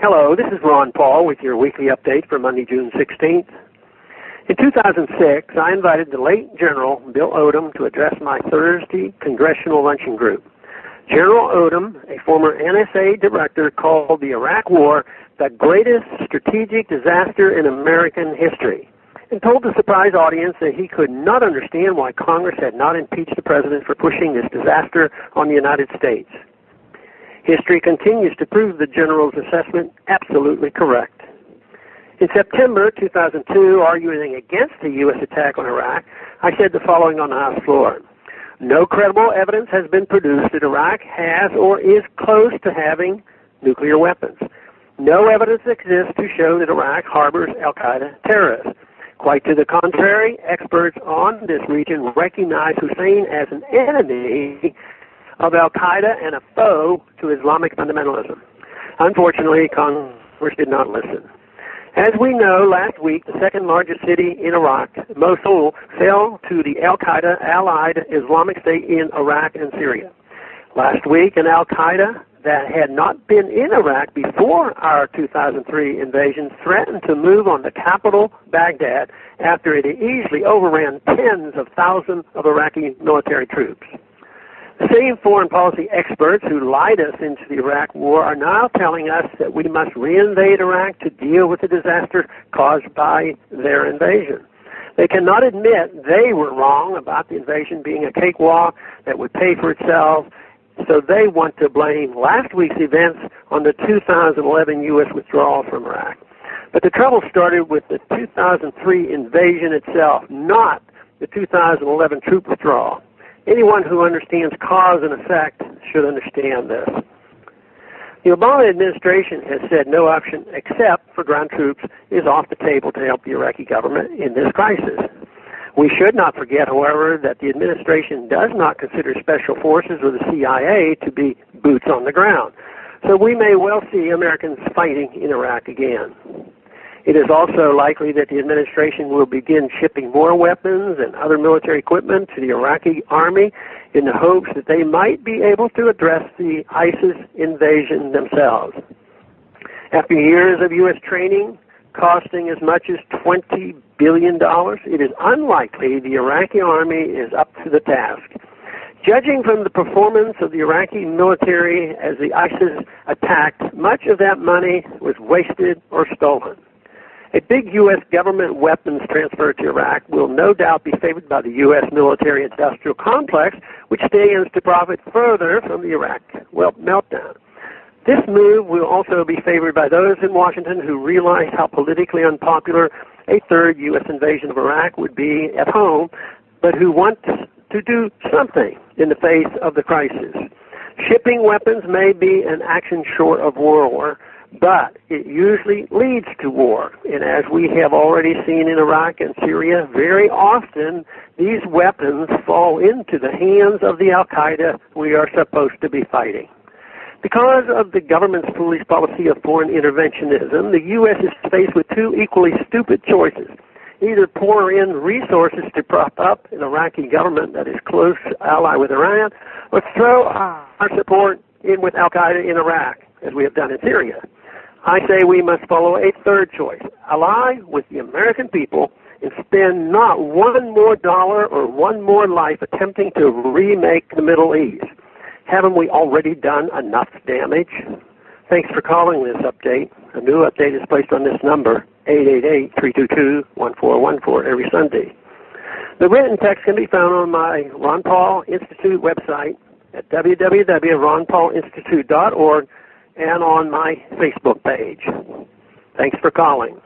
Hello, this is Ron Paul with your weekly update for Monday, June 16th. In 2006, I invited the late General Bill Odom to address my Thursday Congressional luncheon group. General Odom, a former NSA director, called the Iraq War the greatest strategic disaster in American history, and told the surprised audience that he could not understand why Congress had not impeached the president for pushing this disaster on the United States. History continues to prove the general's assessment absolutely correct. In September 2002, arguing against the U.S. attack on Iraq, I said the following on the House floor. No credible evidence has been produced that Iraq has or is close to having nuclear weapons. No evidence exists to show that Iraq harbors al-Qaeda terrorists. Quite to the contrary, experts on this region recognize Hussein as an enemy of al-Qaeda and a foe to Islamic fundamentalism. Unfortunately, Congress did not listen. As we know, last week, the second largest city in Iraq, Mosul, fell to the al-Qaeda-allied Islamic State in Iraq and Syria. Last week, an al-Qaeda that had not been in Iraq before our 2003 invasion threatened to move on the capital, Baghdad, after it easily overran tens of thousands of Iraqi military troops. The same foreign policy experts who lied us into the Iraq war are now telling us that we must reinvade Iraq to deal with the disaster caused by their invasion. They cannot admit they were wrong about the invasion being a cakewalk that would pay for itself, so they want to blame last week's events on the 2011 U.S. withdrawal from Iraq. But the trouble started with the 2003 invasion itself, not the 2011 troop withdrawal. Anyone who understands cause and effect should understand this. The Obama administration has said no option except for ground troops is off the table to help the Iraqi government in this crisis. We should not forget, however, that the administration does not consider special forces or the CIA to be boots on the ground. So we may well see Americans fighting in Iraq again. It is also likely that the administration will begin shipping more weapons and other military equipment to the Iraqi army in the hopes that they might be able to address the ISIS invasion themselves. After years of U.S. training, costing as much as $20 billion, it is unlikely the Iraqi army is up to the task. Judging from the performance of the Iraqi military as the ISIS attacked, much of that money was wasted or stolen. A big U.S. government weapons transfer to Iraq will no doubt be favored by the U.S. military-industrial complex, which stands to profit further from the Iraq meltdown. This move will also be favored by those in Washington who realize how politically unpopular a third U.S. invasion of Iraq would be at home, but who want to do something in the face of the crisis. Shipping weapons may be an action short of war, but it usually leads to war. And as we have already seen in Iraq and Syria, very often these weapons fall into the hands of the al-Qaeda we are supposed to be fighting. Because of the government's foolish policy of foreign interventionism, the U.S. is faced with two equally stupid choices. Either pour in resources to prop up an Iraqi government that is close ally with Iran, or throw our support in with al-Qaeda in Iraq, as we have done in Syria. I say we must follow a third choice, ally with the American people and spend not one more dollar or one more life attempting to remake the Middle East. Haven't we already done enough damage? Thanks for calling this update. A new update is placed on this number, 888-322-1414, every Sunday. The written text can be found on my Ron Paul Institute website at www.ronpaulinstitute.org and on my Facebook page. Thanks for calling.